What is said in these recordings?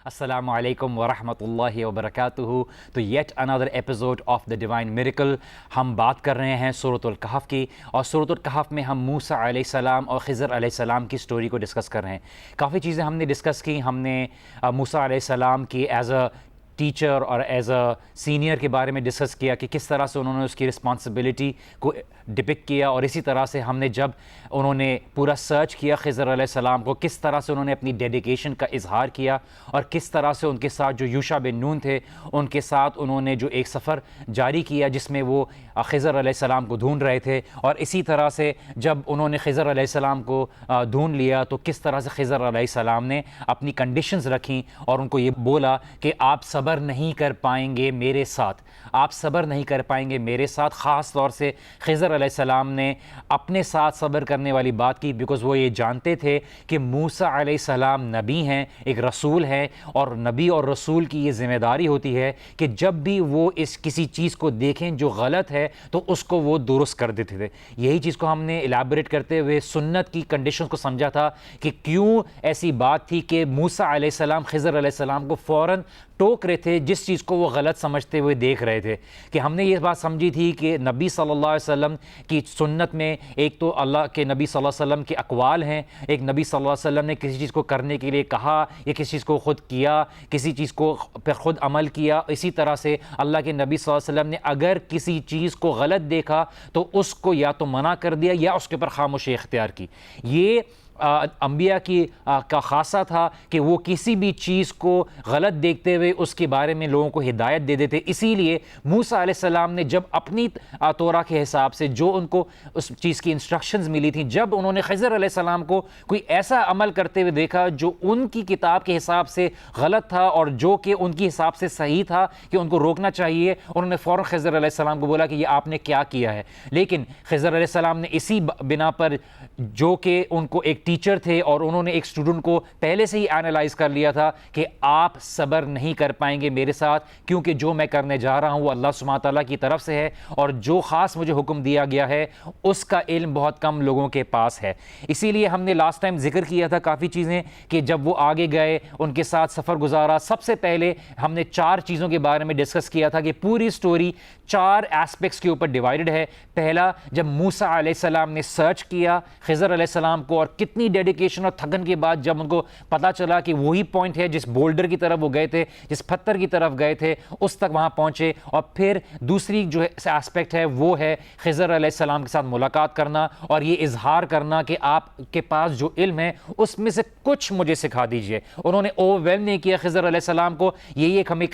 السلام علیکم ورحمۃ اللہ وبرکاتہ. تو yet another episode of the divine miracle. ہم بات کر رہے ہیں سورۃ الکہف کی، اور سورۃ الکہف میں ہم موسیٰ علیہ السلام اور خضر علیہ السلام کی سٹوری کو ڈسکس کر رہے ہیں. کافی چیزیں ہم نے ڈسکس کی. ہم نے موسیٰ علیہ السلام کی ایز اے ٹیچر اور ایز اے سینئر کے بارے میں ڈسکس کیا کہ کس طرح سے انہوں نے اس کی رسپانسبلٹی کو ڈپک کیا، اور اسی طرح سے ہم نے جب انہوں نے پورا سرچ کیا خضر علیہ السلام کو، کس طرح سے انہوں نے اپنی ڈیڈیکیشن کا اظہار کیا، اور کس طرح سے ان کے ساتھ جو یوشع بن نون تھے ان کے ساتھ انہوں نے جو ایک سفر جاری کیا جس میں وہ خضر علیہ السلام کو ڈھونڈ رہے تھے، اور اسی طرح سے جب انہوں نے خضر علیہ السلام کو ڈھونڈ لیا تو کس طرح سے خضر علیہ السلام نے اپنی کنڈیشنز رکھیں اور ان کو یہ بولا کہ آپ صبر نہیں کر پائیں گے میرے ساتھ، آپ صبر نہیں کر پائیں گے میرے ساتھ. خاص طور سے خضر علیہ السلام نے اپنے ساتھ صبر کرنے والی بات کی، بیکاز وہ یہ جانتے تھے کہ موسیٰ علیہ السلام نبی ہیں، ایک رسول ہیں، اور نبی اور رسول کی یہ ذمہ داری ہوتی ہے کہ جب بھی وہ کسی چیز کو دیکھیں جو غلط ہے تو اس کو وہ درست کر دیتے تھے. یہی چیز کو ہم نے الیبوریٹ کرتے ہوئے سنت کی کنڈیشنز کو سمجھا تھا کہ کیوں ایسی بات تھی کہ موسیٰ علیہ السلام خضر علیہ السلام کو فوراً ٹوک رہے تھے جس چیز کو وہ غلط سمجھتے ہوئے دیکھ رہے تھے. کہ ہم نے یہ بات سمجھی تھی کہ نبی صلی اللہ علیہ وسلم کی سنت میں ایک تو اللہ کے نبی صلی اللہ علیہ وسلم کے اقوال ہیں، ایک نبی صلی اللہ علیہ وسلم نے کسی چیز کو کرنے کے لیے کہا یا کسی چیز کو خود کیا، کسی چیز کو پھر خود عمل کیا. اسی طرح سے اللہ کے نبی صلی اللہ علیہ وسلم نے اگر کسی چیز کو غلط دیکھا تو اس کو یا تو منع کر دیا یا اس کے اوپر خاموشی اختیار کی. یہ انبیاء کی کا خاصہ تھا کہ وہ کسی بھی چیز کو غلط دیکھتے ہوئے اس کے بارے میں لوگوں کو ہدایت دے دیتے. اسی لیے موسیٰ علیہ السلام نے جب اپنی توراہ کے حساب سے جو ان کو اس چیز کی انسٹرکشنز ملی تھیں، جب انہوں نے خضر علیہ السلام کو کوئی ایسا عمل کرتے ہوئے دیکھا جو ان کی کتاب کے حساب سے غلط تھا اور جو کہ ان کی حساب سے صحیح تھا کہ ان کو روکنا چاہیے، انہوں نے فوراً خضر علیہ السلام کو بولا کہ یہ آپ نے کیا کیا ہے. لیکن خضر علیہ السلام نے اسی بنا پر، جو کہ ان کو ایک ٹیچر تھے اور انہوں نے ایک اسٹوڈنٹ کو پہلے سے ہی اینالائز کر لیا تھا کہ آپ صبر نہیں کر پائیں گے میرے ساتھ، کیونکہ جو میں کرنے جا رہا ہوں وہ اللہ سبحانہ تعالیٰ کی طرف سے ہے، اور جو خاص مجھے حکم دیا گیا ہے اس کا علم بہت کم لوگوں کے پاس ہے. اسی لیے ہم نے لاسٹ ٹائم ذکر کیا تھا کافی چیزیں کہ جب وہ آگے گئے ان کے ساتھ سفر گزارا، سب سے پہلے ہم نے 4 چیزوں کے بارے میں ڈسکس کیا تھا کہ پوری سٹوری 4 ایسپیکٹس کے اوپر ڈیوائیڈڈ ہے. پہلا، جب موسیٰ علیہ السلام نے سرچ کیا خضر علیہ السلام کو، اور کتنی ڈیڈیکیشن اور تھکن کے بعد جب ان کو پتہ چلا کہ وہی پوائنٹ ہے جس بولڈر کی طرف وہ گئے تھے، جس پتھر کی طرف گئے تھے، اس تک وہاں پہنچے. اور پھر دوسری جو ایسپیکٹ ہے وہ ہے خضر علیہ السلام کے ساتھ ملاقات کرنا اور یہ اظہار کرنا کہ آپ کے پاس جو علم ہے اس میں سے کچھ مجھے سکھا دیجئے. انہوں نے اوور ویلم نہیں کیا خضر علیہ السلام کو. یہی ایک ہمیں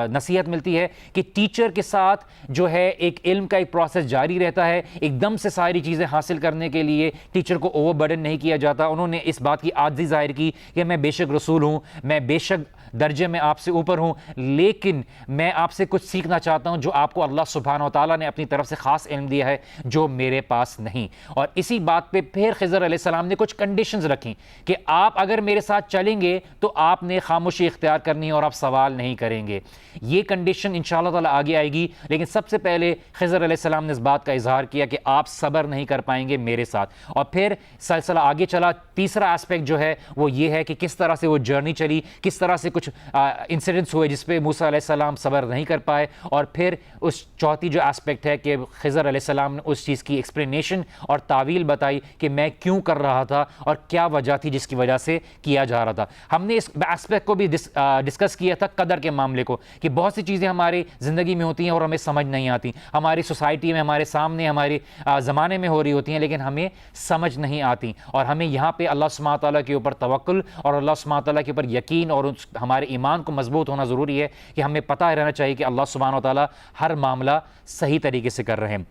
نصیحت ملتی ہے کہ ٹیچر کے ساتھ جو ہے ایک علم کا ایک پروسیس جاری رہتا ہے. ایک دم سے ساری چیزیں حاصل کرنے کے لیے ٹیچر کو اوور برڈن نہیں کیا جاتا. انہوں نے اس بات کی عاجزی ظاہر کی کہ میں بے شک رسول ہوں، میں بے شک درجے میں آپ سے اوپر ہوں، لیکن میں آپ سے کچھ سیکھنا چاہتا ہوں جو آپ کو اللہ سبحانہ و تعالیٰ نے اپنی طرف سے خاص علم دیا ہے جو میرے پاس نہیں. اور اسی بات پہ پھر خضر علیہ السلام نے کچھ کنڈیشنز رکھیں کہ آپ اگر میرے ساتھ چلیں گے تو آپ نے خاموشی اختیار کرنی ہے اور آپ سوال نہیں کریں گے. یہ کنڈیشن انشاءاللہ تعالیٰ آگے آئے گی، لیکن سب سے پہلے خضر علیہ السلام نے اس بات کا اظہار کیا کہ آپ صبر نہیں کر پائیں گے میرے ساتھ. اور پھر سلسلہ آگے چلا. تیسرا ایسپیکٹ جو ہے وہ یہ ہے کہ کس طرح سے وہ جرنی چلی، کس طرح سے کچھ انسیڈنٹس ہوئے جس پہ موسیٰ علیہ السلام صبر نہیں کر پائے. اور پھر اس چوتھی جو ایسپیکٹ ہے کہ خضر علیہ السلام نے اس چیز کی ایکسپلینیشن اور تعویل بتائی کہ میں کیوں کر رہا تھا اور کیا وجہ تھی جس کی وجہ سے کیا جا رہا تھا. ہم نے اس ایسپیکٹ کو بھی ڈسکس کیا تھا قدر کے معاملے کو، کہ بہت سی چیزیں ہماری زندگی میں ہوتی ہیں اور ہمیں سمجھ نہیں آتی، ہماری سوسائٹی میں ہمارے سامنے ہمارے زمانے میں ہو رہی ہوتی ہیں لیکن ہمیں سمجھ نہیں آتی. اور ہمیں یہاں پہ اللہ سبحانہ تعالیٰ کے اوپر توکل اور اللہ سبحانہ تعالیٰ کے اوپر یقین اور ہمارے ایمان کو مضبوط ہونا ضروری ہے کہ ہمیں پتہ رہنا چاہیے کہ اللہ سبحانہ تعالیٰ ہر معاملہ صحیح طریقے سے کر رہے ہیں.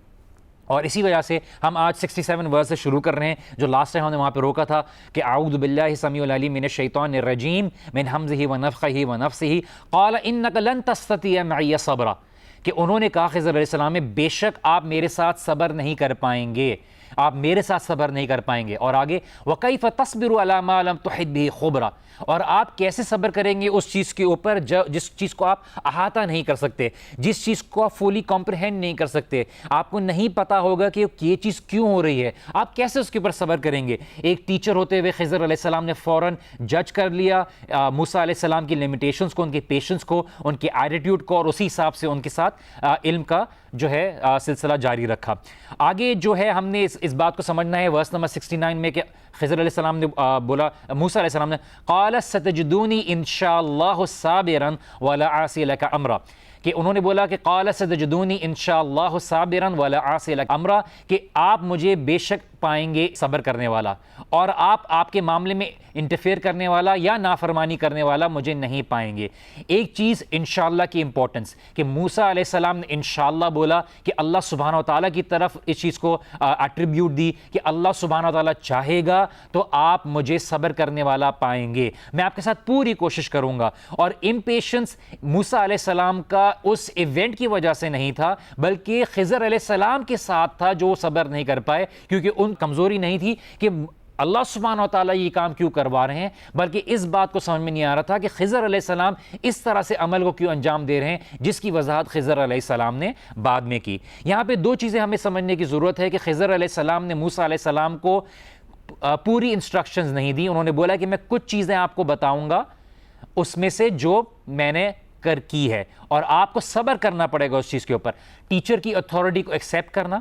اور اسی وجہ سے ہم آج 67 ورس سے شروع کر رہے ہیں جو لاسٹ ٹائم ہم نے وہاں پہ روکا تھا کہ اعوذ باللہ السمیع العلیم من الشیطان الرجیم من ہمزہ ونفخہ ونفثہ قال انک لن تستطیع معی صبرا، کہ انہوں نے کہا خضر علیہ السلام میں بے شک آپ میرے ساتھ صبر نہیں کر پائیں گے، آپ میرے ساتھ صبر نہیں کر پائیں گے۔ اور آگے وَكَيْفَ تَصْبِرُ عَلَىٰ مَا لَمْ تُحِطْ بِهِ خُبْرًا، اور آپ کیسے صبر کریں گے اس چیز کے اوپر جس چیز کو آپ احاطہ نہیں کر سکتے، جس چیز کو آپ فولی کمپریہینڈ نہیں کر سکتے، آپ کو نہیں پتہ ہوگا کہ یہ چیز کیوں ہو رہی ہے، آپ کیسے اس کے اوپر صبر کریں گے؟ ایک ٹیچر ہوتے ہوئے خضر علیہ السلام نے فوراً جج کر لیا موسیٰ علیہ السلام کی لیمیٹیشنز کو، ان کے پیشنس کو، ان کے ایٹیٹیوڈ کو، اور اسی حساب سے ان کے ساتھ علم کا جو ہے سلسلہ جاری رکھا۔ آگے جو ہے ہم نے اس بات کو سمجھنا ہے ورس نمبر 69 میں کہ خضر علیہ السلام نے بولا، موسیٰ علیہ السلام نے قال ستجدونی انشاءاللہ صابرا ولا عاصی لک امرا، کہ انہوں نے بولا کہ قال ستجدونی انشاءاللہ صابرا ولا عاصی لک امرا، کہ آپ مجھے بے شک پائیں گے صبر کرنے والا، اور آپ کے معاملے میں انٹرفیئر کرنے والا یا نافرمانی کرنے والا مجھے نہیں پائیں گے۔ ایک چیز انشاءاللہ کی امپورٹنس، کہ موسیٰ علیہ السلام نے انشاءاللہ بولا کہ اللہ سبحانہ و تعالیٰ کی طرف اس چیز کو ایٹریبیوٹ دی کہ اللہ سبحانہ و تعالیٰ چاہے گا تو آپ مجھے صبر کرنے والا پائیں گے، میں آپ کے ساتھ پوری کوشش کروں گا۔ اور امپیشنس موسیٰ علیہ السلام کا اس ایونٹ کی وجہ سے نہیں تھا، بلکہ خضر علیہ السلام کے ساتھ تھا جو صبر نہیں کر پائے، کیونکہ ان کمزوری نہیں تھی کہ اللہ سبحانہ و تعالیٰ یہ کام کیوں کروا رہے ہیں، بلکہ اس بات کو سمجھ میں نہیں آ رہا تھا کہ خضر علیہ السلام اس طرح سے عمل کو کیوں انجام دے رہے ہیں، جس کی وضاحت خضر علیہ السلام نے بعد میں کی۔ یہاں پہ دو چیزیں ہمیں سمجھنے کی ضرورت ہے کہ خضر علیہ السلام نے موسیٰ علیہ السلام کو پوری انسٹرکشنز نہیں دی، انہوں نے بولا کہ میں کچھ چیزیں آپ کو بتاؤں گا اس میں سے جو میں نے کی ہے، اور آپ کو صبر کرنا پڑے گا اس چیز کے اوپر۔ ٹیچر کی اتھارٹی کو ایکسیپٹ کرنا،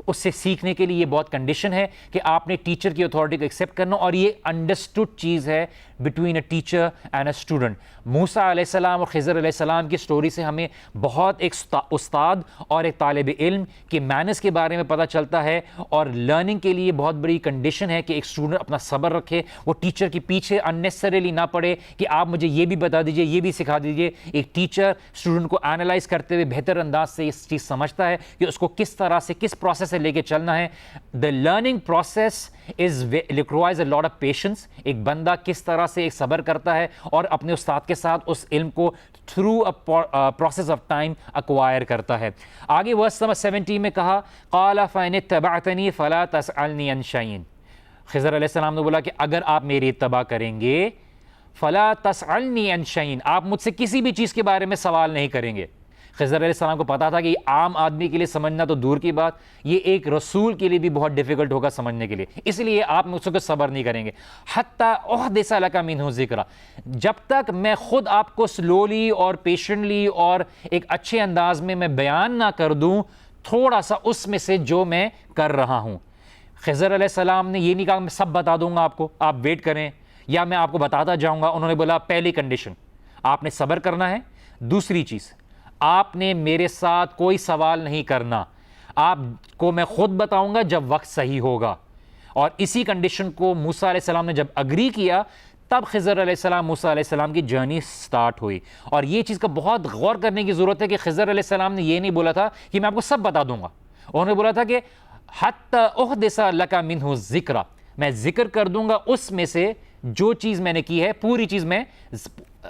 اس سے سیکھنے کے لیے یہ بہت کنڈیشن ہے کہ آپ نے ٹیچر کی اتھارٹی کو ایکسیپٹ کرنا، اور یہ انڈرسٹوڈ چیز ہے between a teacher and a student. Musa علیہ السلام اور خضر علیہ السلام کی سٹوری سے ہمیں بہت ایک استاد اور ایک طالب علم کے مینرز کے بارے میں پتہ چلتا ہے، اور لرننگ کے لیے بہت بڑی کنڈیشن ہے کہ ایک اسٹوڈنٹ اپنا صبر رکھے، وہ ٹیچر کے پیچھے اننیسریلی نہ پڑے کہ آپ مجھے یہ بھی بتا دیجئے، یہ بھی سکھا دیجئے۔ ایک ٹیچر اسٹوڈنٹ کو اینالائز کرتے ہوئے بہتر انداز سے اس چیز سمجھتا ہے کہ اس کو کس طرح سے کس پروسیس سے لے کے چلنا ہے۔ The learning process requires a lot of patience۔ ایک بندہ کس طرح سے ایک صبر کرتا ہے اور اپنے استاد کے ساتھ اس علم کو through a process of time acquire کرتا ہے۔ آگے ورس نمبر 70 میں کہا قال فَإِنِ اتَّبَعْتَنِي فَلَا تَسْأَلْنِي عَنْ شَيْءٍ، خضر علیہ السلام نے بولا کہ اگر آپ میری اتباع کریں گے فَلَا تَسْأَلْنِي عَنْ شَيْءٍ، آپ مجھ سے کسی بھی چیز کے بارے میں سوال نہیں کریں گے۔ خضر علیہ السلام کو پتا تھا کہ یہ عام آدمی کے لیے سمجھنا تو دور کی بات، یہ ایک رسول کے لیے بھی بہت ڈیفیکلٹ ہوگا سمجھنے کے لیے، اس لیے آپ مجھ سے کوئی صبر نہیں کریں گے۔ حتیٰ احدث لک منہ ذکرا، جب تک میں خود آپ کو سلولی اور پیشنٹلی اور ایک اچھے انداز میں بیان نہ کر دوں تھوڑا سا اس میں سے جو میں کر رہا ہوں۔ خضر علیہ السلام نے یہ نہیں کہا میں سب بتا دوں گا آپ کو، آپ ویٹ کریں یا میں آپ کو بتاتا جاؤں گا۔ انہوں نے بولا پہلی کنڈیشن آپ نے صبر کرنا ہے، دوسری چیز آپ نے میرے ساتھ کوئی سوال نہیں کرنا، آپ کو میں خود بتاؤں گا جب وقت صحیح ہوگا۔ اور اسی کنڈیشن کو موسیٰ علیہ السلام نے جب اگری کیا تب خضر علیہ السلام موسیٰ علیہ السلام کی جرنی سٹارٹ ہوئی۔ اور یہ چیز کا بہت غور کرنے کی ضرورت ہے کہ خضر علیہ السلام نے یہ نہیں بولا تھا کہ میں آپ کو سب بتا دوں گا، انہوں نے بولا تھا کہ حتی احدث لک منہ ذکرا، میں ذکر کر دوں گا اس میں سے جو چیز میں نے کی ہے، پوری چیز میں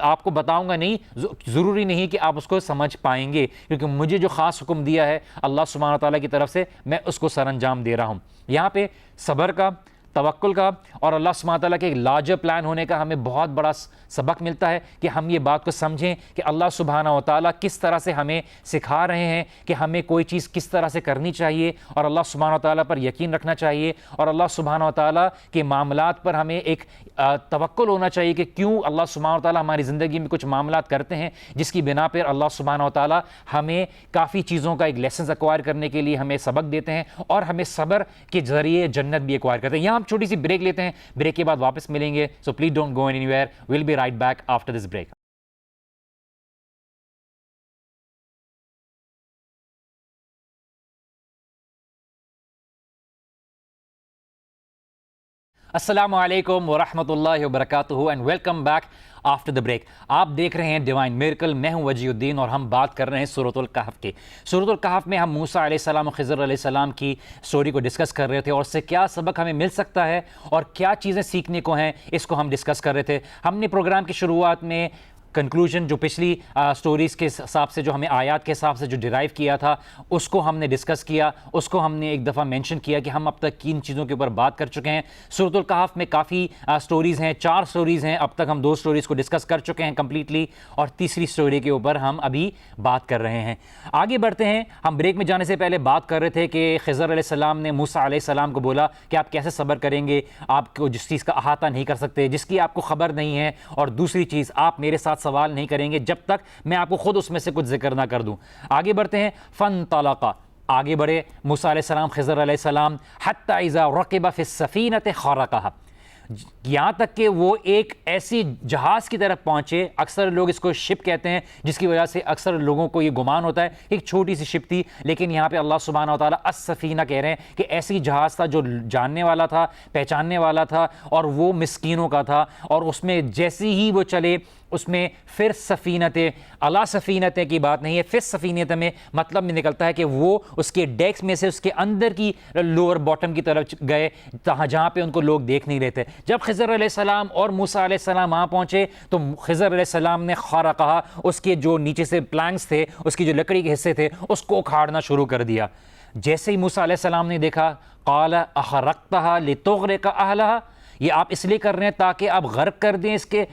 آپ کو بتاؤں گا نہیں، ضروری نہیں کہ آپ اس کو سمجھ پائیں گے، کیونکہ مجھے جو خاص حکم دیا ہے اللہ سبحانہ تعالیٰ کی طرف سے میں اس کو سر انجام دے رہا ہوں۔ یہاں پہ صبر کا، توکل کا اور اللہ سبحانہ تعالیٰ کے ایک لارجر پلان ہونے کا ہمیں بہت بڑا سبق ملتا ہے کہ ہم یہ بات کو سمجھیں کہ اللہ سبحانہ و تعالیٰ کس طرح سے ہمیں سکھا رہے ہیں کہ ہمیں کوئی چیز کس طرح سے کرنی چاہیے، اور اللہ سبحانہ و تعالیٰ پر یقین رکھنا چاہیے، اور اللہ سبحانہ و تعالیٰ کے معاملات پر ہمیں ایک توکل ہونا چاہیے کہ کیوں اللہ سبحانہ و تعالیٰ ہماری زندگی میں کچھ معاملات کرتے ہیں جس کی بنا پر اللہ سبحانہ و تعالیٰ ہمیں کافی چیزوں کا ایک لیسنز ایکوائر کرنے کے لیے ہمیں سبق دیتے ہیں، اور ہمیں صبر کے ذریعے جنت بھی ایکوائر کرتے ہیں۔ یہاں ہم چھوٹی سی بریک لیتے ہیں، بریک کے بعد واپس ملیں گے، so please don't go anywhere, we'll be right back after this break. السلام علیکم ورحمۃ اللہ وبرکاتہ and welcome back after the break. آپ دیکھ رہے ہیں ڈیوائن میریکل، میں ہوں وجیہ الدین اور ہم بات کر رہے ہیں سورۃ الکہف کی۔ سورۃ الکہف میں ہم موسیٰ علیہ السلام اور خضر علیہ السلام کی سٹوری کو ڈسکس کر رہے تھے، اور اس سے کیا سبق ہمیں مل سکتا ہے اور کیا چیزیں سیکھنے کو ہیں اس کو ہم ڈسکس کر رہے تھے۔ ہم نے پروگرام کی شروعات میں کنکلوژن جو پچھلی سٹوریز کے حساب سے جو ہمیں آیات کے حساب سے جو ڈرائیو کیا تھا اس کو ہم نے ڈسکس کیا، اس کو ہم نے ایک دفعہ مینشن کیا کہ ہم اب تک کن چیزوں کے اوپر بات کر چکے ہیں۔ سورۃ الکہف میں کافی سٹوریز ہیں، 4 سٹوریز ہیں، اب تک ہم 2 سٹوریز کو ڈسکس کر چکے ہیں کمپلیٹلی، اور تیسری سٹوری کے اوپر ہم ابھی بات کر رہے ہیں۔ آگے بڑھتے ہیں۔ ہم بریک میں جانے سے پہلے بات کر رہے تھے کہ خضر علیہ السلام نے موسیٰ علیہ السلام کو بولا کہ آپ کیسے صبر کریں گے، آپ کو جس چیز کا احاطہ نہیں کر سکتے، جس کی آپ کو خبر نہیں ہے، اور دوسری چیز آپ میرے ساتھ سوال نہیں کریں گے جب تک میں آپ کو خود اس میں سے کچھ ذکر نہ کر دوں۔ آگے بڑھتے ہیں۔ فانطلقا، آگے بڑھے موسیٰ علیہ السلام، خضر علیہ السلام، حتی اذا رکب فی السفینۃ خرقھا، یہاں تک کہ وہ ایک ایسی جہاز کی طرف پہنچے، اکثر لوگ اس کو شپ کہتے ہیں، جس کی وجہ سے اکثر لوگوں کو یہ گمان ہوتا ہے ایک چھوٹی سی شپ تھی، لیکن یہاں پہ اللہ سبحانہ و تعالیٰ السفینہ کہہ رہے ہیں کہ ایسی جہاز تھا جو جاننے والا تھا، پہچاننے والا تھا، اور وہ مسکینوں کا تھا، اور اس میں جیسی ہی وہ چلے اس میں پھر سفینت علی سفینت کی بات نہیں ہے، پھر سفینت میں مطلب میں نکلتا ہے کہ وہ اس کے ڈیکس میں سے اس کے اندر کی لوور باٹم کی طرف گئے جہاں پہ ان کو لوگ دیکھ نہیں رہے تھے۔ جب خضر علیہ السلام اور موسیٰ علیہ السلام وہاں پہنچے تو خضر علیہ السلام نے خرقھا، اس کے جو نیچے سے پلانکس تھے، اس کی جو لکڑی کے حصے تھے، اس کو اکھاڑنا شروع کر دیا۔ جیسے ہی موسیٰ علیہ السلام نے دیکھا، قال اخرقتھا لتغرق اہلھا، یہ آپ اس لیے کر رہے ہیں تاکہ آپ غرق کر دیں اس کے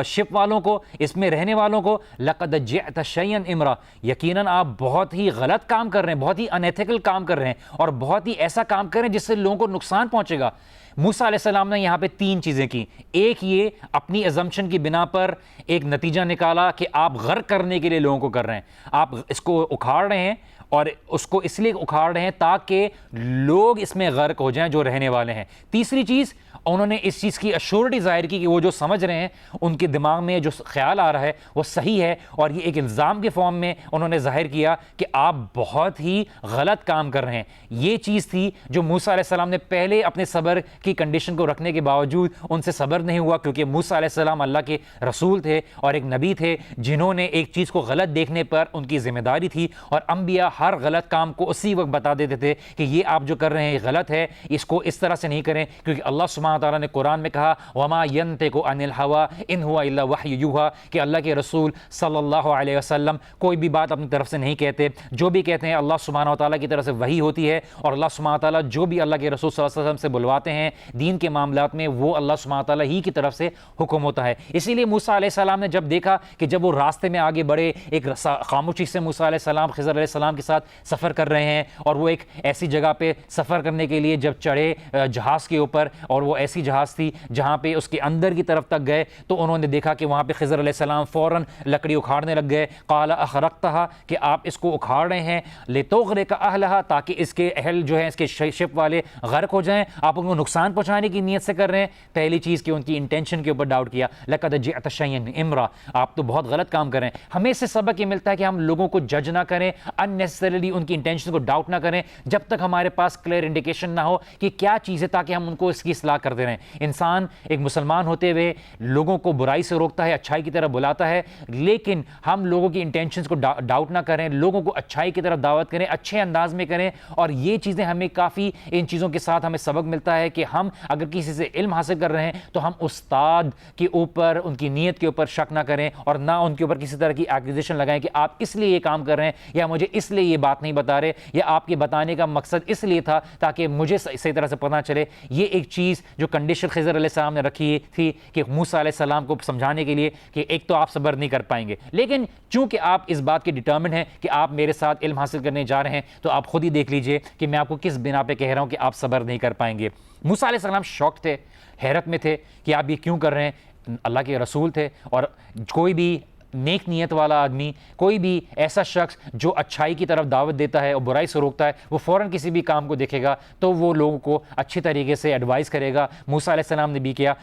شپ والوں کو، اس میں رہنے والوں کو۔ لقد جئت شیئا امرا، یقیناً آپ بہت ہی غلط کام کر رہے ہیں، بہت ہی انیتھیکل کام کر رہے ہیں، اور بہت ہی ایسا کام کر رہے ہیں جس سے لوگوں کو نقصان پہنچے گا۔ موسیٰ علیہ السلام نے یہاں پہ 3 چیزیں کی۔ ایک، یہ اپنی ازمپشن کی بنا پر ایک نتیجہ نکالا کہ آپ غرق کرنے کے لیے لوگوں کو کر رہے ہیں، آپ اس کو اکھاڑ رہے ہیں، اور اس کو اس لیے اکھاڑ رہے ہیں تاکہ لوگ اس میں غرق ہو جائیں جو رہنے والے ہیں۔ تیسری چیز، انہوں نے اس چیز کی ایشورٹی ظاہر کی کہ وہ جو سمجھ رہے ہیں، ان کے دماغ میں جو خیال آ رہا ہے وہ صحیح ہے، اور یہ ایک الزام کے فارم میں انہوں نے ظاہر کیا کہ آپ بہت ہی غلط کام کر رہے ہیں۔ یہ چیز تھی جو موسیٰ علیہ السلام نے پہلے اپنے صبر کی کنڈیشن کو رکھنے کے باوجود ان سے صبر نہیں ہوا، کیونکہ موسیٰ علیہ السلام اللہ کے رسول تھے اور ایک نبی تھے جنہوں نے ایک چیز کو غلط دیکھنے پر ان کی ذمہ داری تھی، اور انبیاء ہر غلط کام کو اسی وقت بتا دیتے تھے کہ یہ آپ جو کر رہے ہیں یہ غلط ہے، اس کو اس طرح سے نہیں کریں، کیونکہ اللہ سبحانہ تعالیٰ نے قرآن میں کہا وما ينطق عن الهوى ان هو الا وحی یوحى، کہ اللہ کے رسول صلی اللہ علیہ وسلم کوئی بھی بات اپنی طرف سے نہیں کہتے، جو بھی کہتے ہیں اللہ سبحانہ تعالیٰ کی طرف سے وحی ہوتی ہے، اور اللہ سبحانہ تعالیٰ جو بھی اللہ کے رسول صلی اللہ علیہ وسلم سے بلواتے ہیں دین کے معاملات میں، وہ اللہ سبحانہ تعالیٰ ہی کی طرف سے حکم ہوتا ہے۔ اسی لیے موسیٰ علیہ السلام نے جب دیکھا کہ جب وہ راستے میں آگے بڑھے، ایک خاموشی سے موسیٰ علیہ السلام خضر علیہ السلام کے ساتھ سفر کر رہے ہیں، اور وہ ایک ایسی جگہ پہ سفر کرنے کے لیے جب چڑھے جہاز کے اوپر، اور وہ ایسی جہاز تھی جہاں پہ اس کے اندر کی طرف تک گئے، تو انہوں نے دیکھا کہ وہاں پہ خضر علیہ السلام فوراً لکڑی اکھاڑنے لگ گئے۔ قال اخرقتھا، کہ آپ اس کو اکھاڑ رہے ہیں، لتغرق اہلھا، تاکہ اس کے اہل جو ہیں، اس کے شپ والے غرق ہو جائیں، آپ ان کو نقصان پہنچانے کی نیت سے کر رہے ہیں۔ پہلی چیز کہ ان کی انٹینشن کے اوپر ڈاؤٹ کیا، لقد جئت شیئا امرا، آپ تو بہت غلط کام کر رہے ہیں۔ ہمیں اس سے سبق یہ ملتا ہے کہ ہم لوگوں کو جج نہ کریں، اننیسسریلی ان کی انٹینشن کو ڈاؤٹ نہ کریں جب تک ہمارے پاس کلیئر انڈیکیشن نہ ہو کہ کیا چیز ہے، تاکہ ہم ان کو اس کی اصلاح کرتے رہیں۔ انسان ایک مسلمان ہوتے ہوئے لوگوں کو برائی سے روکتا ہے، اچھائی کی طرف بلاتا ہے، لیکن ہم لوگوں کی انٹینشنز کو ڈاؤٹ نہ کریں، لوگوں کو اچھائی کی طرف دعوت کریں، اچھے انداز میں کریں، اور یہ چیزیں ہمیں کافی ان چیزوں کے ساتھ ہمیں سبق ملتا ہے کہ ہم اگر کسی سے علم حاصل کر رہے ہیں تو ہم استاد کے اوپر، ان کی نیت کے اوپر شک نہ کریں، اور نہ ان کے اوپر کسی طرح کی ایکوزیشن لگائیں کہ آپ اس لیے یہ کام کر رہے ہیں، یا مجھے اس لیے یہ بات نہیں بتا رہے، یا آپ کے بتانے کا مقصد اس لیے تھا تاکہ مجھے صحیح طرح سے پتہ چلے۔ یہ ایک چیز جو کنڈیشن خضر علیہ السلام نے رکھی تھی کہ موسیٰ علیہ السلام کو سمجھانے کے لیے کہ ایک تو آپ صبر نہیں کر پائیں گے، لیکن چونکہ آپ اس بات کے ڈٹرمنڈ ہیں کہ آپ میرے ساتھ علم حاصل کرنے جا رہے ہیں، تو آپ خود ہی دیکھ لیجئے کہ میں آپ کو کس بنا پہ کہہ رہا ہوں کہ آپ صبر نہیں کر پائیں گے۔ موسیٰ علیہ السلام شوق تھے، حیرت میں تھے کہ آپ یہ کیوں کر رہے ہیں، اللہ کے رسول تھے، اور کوئی بھی نیک نیت والا آدمی، کوئی بھی ایسا شخص جو اچھائی کی طرف دعوت دیتا ہے اور برائی سے روکتا ہے، وہ فوراً کسی بھی کام کو دیکھے گا تو وہ لوگوں کو اچھی طریقے سے ایڈوائز کرے گا۔ موسیٰ علیہ السلام نے بھی کیا۔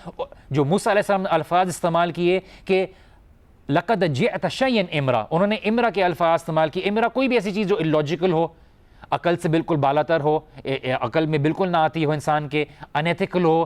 جو موسیٰ علیہ السلام نے الفاظ استعمال کیے کہ لقد جئت شیئا امرا، انہوں نے امرا کے الفاظ استعمال کیے۔ امرا کوئی بھی ایسی چیز جو اللاجیکل ہو، عقل سے بالکل بالا تر ہو، عقل میں بالکل نہ آتی ہو انسان کے، انیتھیکل ہو،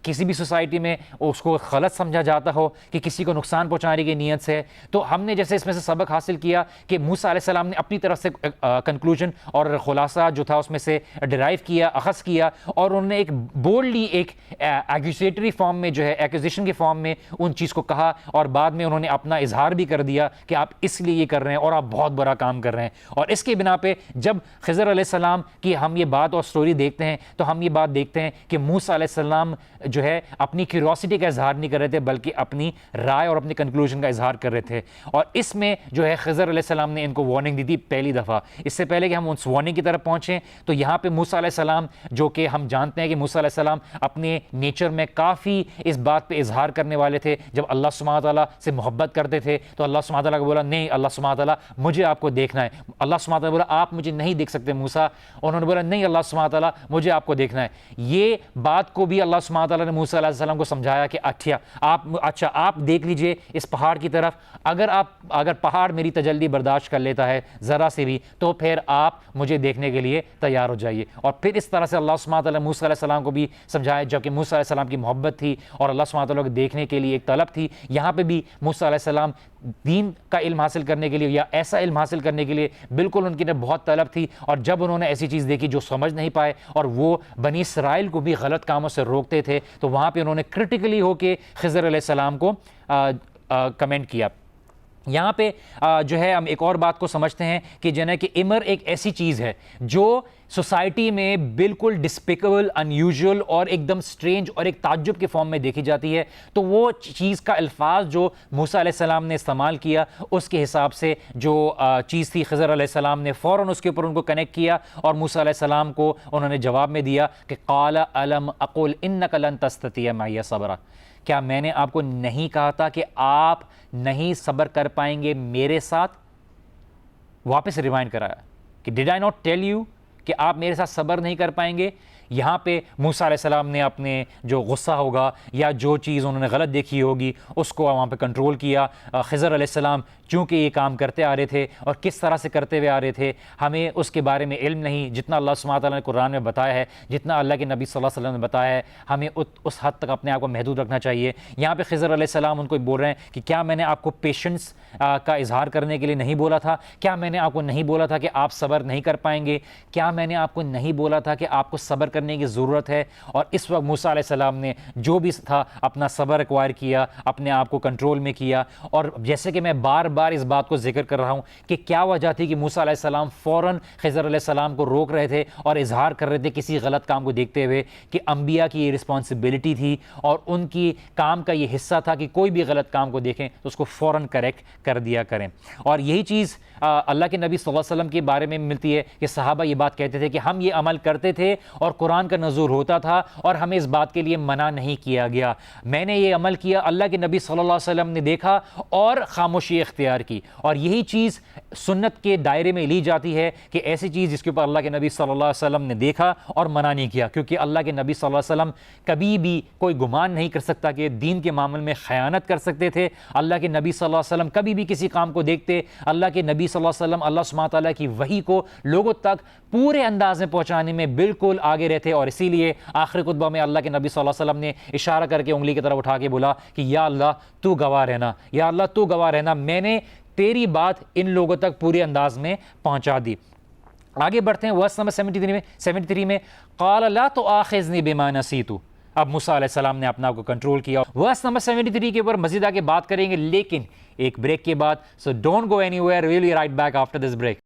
کسی بھی سوسائٹی میں اس کو غلط سمجھا جاتا ہو کہ کسی کو نقصان پہنچانے کی نیت سے. تو ہم نے جیسے اس میں سے سبق حاصل کیا کہ موسیٰ علیہ السلام نے اپنی طرف سے کنکلوژن اور خلاصہ جو تھا اس میں سے ڈرائیو کیا، اخذ کیا، اور انہوں نے ایک بولڈلی ایک ایکوزیٹری فارم میں جو ہے ایکوزیشن کے فارم میں ان چیز کو کہا، اور بعد میں انہوں نے اپنا اظہار بھی کر دیا کہ آپ اس لیے یہ کر رہے ہیں اور آپ بہت بڑا کام کر رہے ہیں. اور اس کی بنا پہ جب خضر علیہ السلام کی ہم یہ بات اور سٹوری دیکھتے ہیں تو ہم یہ بات دیکھتے ہیں کہ موسیٰ علیہ السلام جو ہے اپنی کیوریوسٹی کا اظہار نہیں کر رہے تھے بلکہ اپنی رائے اور اپنی کنکلوژن کا اظہار کر رہے تھے. اور اس میں جو ہے خضر علیہ السلام نے ان کو وارننگ دی تھی پہلی دفعہ. اس سے پہلے کہ ہم اس وارننگ کی طرف پہنچیں تو یہاں پہ موسیٰ علیہ السلام، جو کہ ہم جانتے ہیں کہ موسیٰ علیہ السلام اپنے نیچر میں کافی اس بات پہ اظہار کرنے والے تھے. جب اللہ سبحانہ تعالیٰ سے محبت کرتے تھے تو اللہ سبحانہ تعالیٰ کو بولا نہیں اللہ سبحانہ تعالیٰ مجھے آپ کو دیکھنا ہے. اللہ سبحانہ تعالیٰ بولا آپ مجھے نہیں دیکھ سکتے موسیٰ. انہوں نے بولا نہیں اللہ سبحانہ تعالیٰ مجھے آپ کو دیکھنا ہے. یہ بات کو بھی اللہ سبحانہ تعالیٰ نے موسیٰ علیہ السلام کو سمجھایا کہ اچھا آپ دیکھ لیجئے اس پہاڑ کی طرف، اگر پہاڑ میری تجلی برداشت کر لیتا ہے ذرا سے بھی تو پھر آپ مجھے دیکھنے کے لیے تیار ہو جائیے. اور پھر اس طرح سے اللہ سبحانہ تعالیٰ نے موسیٰ علیہ السلام کو بھی سمجھایا جبکہ موسیٰ علیہ السلام کی محبت تھی اور اللہ سبحانہ تعالیٰ کو دیکھنے کے لیے ایک طلب تھی. یہاں پہ بھی موسیٰ علیہ السلام دین کا علم حاصل کرنے کے لیے یا ایسا علم حاصل کرنے کے لیے بالکل ان کی بہت طلب تھی. اور جب انہوں نے ایسی چیز دیکھی جو سمجھ نہیں پائے اور وہ بنی اسرائیل کو بھی غلط کاموں سے روکتے تھے تو وہاں پہ انہوں نے کرٹیکلی ہو کے خضر علیہ السلام کو کمنٹ کیا. یہاں پہ جو ہے ہم ایک اور بات کو سمجھتے ہیں کہ جنہیں کہ عمر ایک ایسی چیز ہے جو سوسائٹی میں بالکل ڈسپیکیبل، ان یوزول اور ایک دم سٹرینج اور ایک تعجب کے فارم میں دیکھی جاتی ہے. تو وہ چیز کا الفاظ جو موسیٰ علیہ السلام نے استعمال کیا اس کے حساب سے جو چیز تھی خضر علیہ السلام نے فوراً اس کے اوپر ان کو کنیکٹ کیا اور موسیٰ علیہ السلام کو انہوں نے جواب میں دیا کہ قال الم اقل انک لن تستطیع معی صبرا، کیا میں نے آپ کو نہیں کہا تھا کہ آپ نہیں صبر کر پائیں گے میرے ساتھ. واپس ریمائنڈ کرایا کہ did I not tell you کہ آپ میرے ساتھ صبر نہیں کر پائیں گے. یہاں پہ موسیٰ علیہ السلام نے اپنے جو غصہ ہوگا یا جو چیز انہوں نے غلط دیکھی ہوگی اس کو وہاں پہ کنٹرول کیا. خضر علیہ السلام چونکہ یہ کام کرتے آ رہے تھے اور کس طرح سے کرتے ہوئے آ رہے تھے ہمیں اس کے بارے میں علم نہیں. جتنا اللہ سبحانہ تعالیٰ نے قرآن میں بتایا ہے، جتنا اللہ کے نبی صلی اللہ علیہ وسلم نے بتایا ہے، ہمیں اس حد تک اپنے آپ کو محدود رکھنا چاہیے. یہاں پہ خضر علیہ السلام ان کو بول رہے ہیں کہ کیا میں نے آپ کو پیشنس کا اظہار کرنے کے لیے نہیں بولا تھا؟ کیا میں نے آپ کو نہیں بولا تھا کہ آپ صبر نہیں کر پائیں گے؟ کیا میں نے آپ کو نہیں بولا تھا کہ آپ کو صبر کرنے کی ضرورت ہے؟ اور اس وقت موسیٰ علیہ السلام نے جو بھی تھا اپنا صبر ایکوائر کیا، اپنے آپ کو کنٹرول میں کیا. اور جیسے کہ میں بار بار اس بات کو ذکر کر رہا ہوں کہ کیا وجہ تھی کہ موسیٰ علیہ السلام فوراً خضر علیہ السلام کو روک رہے تھے اور اظہار کر رہے تھے کسی غلط کام کو دیکھتے ہوئے کہ انبیاء کی یہ رسپانسبلٹی تھی اور ان کی کام کا یہ حصہ تھا کہ کوئی بھی غلط کام کو دیکھیں تو اس کو فوراً کریکٹ کر دیا کریں. اور یہی چیز اللہ کے نبی صلی اللہ علیہ وسلم کے بارے میں ملتی ہے کہ صحابہ یہ بات کہتے تھے کہ ہم یہ عمل کرتے تھے اور قرآن کا نزول ہوتا تھا اور ہمیں اس بات کے لیے منع نہیں کیا گیا. میں نے یہ عمل کیا، اللہ کے نبی صلی اللہ علیہ وسلم نے دیکھا اور خاموشی اختیار کی. اور یہی چیز سنت کے دائرے میں لی جاتی ہے کہ ایسی چیز جس کے اوپر اللہ کے نبی صلی اللہ علیہ وسلم نے دیکھا اور منع نہیں کیا، کیونکہ اللہ کے نبی صلی اللہ علیہ وسلم کبھی بھی کوئی گمان نہیں کر سکتا کہ دین کے معاملے میں خیانت کر سکتے تھے. اللہ کے نبی صلی اللہ علیہ وسلم کبھی بھی کسی کام کو دیکھتے، اللہ کے نبی صلی اللہ علیہ وسلم اللہ سبحانہ تعالیٰ کی وحی کو لوگوں تک پورے انداز میں پہنچانے میں بالکل آگے رہتے. اور اسی لیے آخری خطبہ میں اللہ کے نبی صلی اللہ علیہ وسلم نے اشارہ کر کے انگلی کی طرف اٹھا کے بولا کہ یا اللہ تو گواہ رہنا، یا اللہ تو گواہ رہنا، میں نے تیری بات ان لوگوں تک پورے انداز میں پہنچا دی. آگے بڑھتے ہیں ورس نمبر 73 میں قال لا تؤاخذنی بما نسیت. اب موسیٰ علیہ السلام نے اپنا آپ کو کنٹرول کیا. ورس نمبر 73 کے اوپر مزید آگے بات کریں گے لیکن ایک بریک کے بعد. So don't go anywhere, we'll be right back after this break.